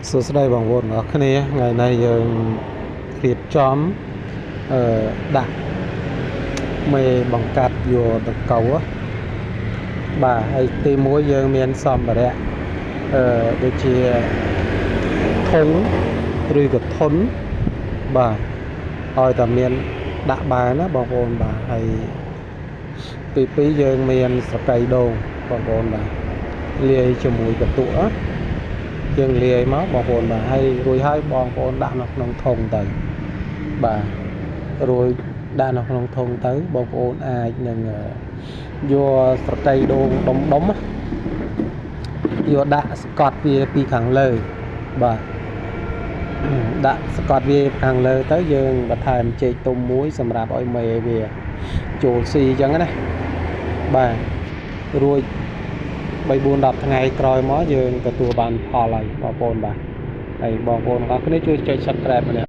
សួស្តីបងប្អូនអរគ្នាថ្ងៃនេះយើងរៀបចំដាក់មេបង្កាត់យកដង្កូវបាទហើយទី1យើងមានសម្ភារៈដូចជាធុងឬក៏ធុនបាទឲ្យតែមានដាក់បានណាបងប្អូនបាទហើយទី2យើងមានស្រកីដូងបងប្អូនបាទលាយជាមួយកន្ទក់យើងលាយមកបងប្អូនបាទហើយរួចហើយបងប្អូនដាក់នៅក្នុងធុងទៅបាទរួចដាក់នៅក្នុងធុងទៅបងប្អូនអាចនឹងយកស្រកីដូងដុំយកដាក់ស្កត់វាពីខាងលើបាទដាក់ស្កត់វាខាងលើទៅយើងបន្ថែមចេកទុំមួយសម្រាប់ឲ្យមេវាចូលស៊ីអញ្ចឹងណាបាទរួច3-4-10ថ្ងៃក្រោយមកយើងទទួលបានផលហើយបងប្អូនបាទហើយបងប្អូនទាំងអស់គ្នាជួយចុច Subscribe ម្នាក់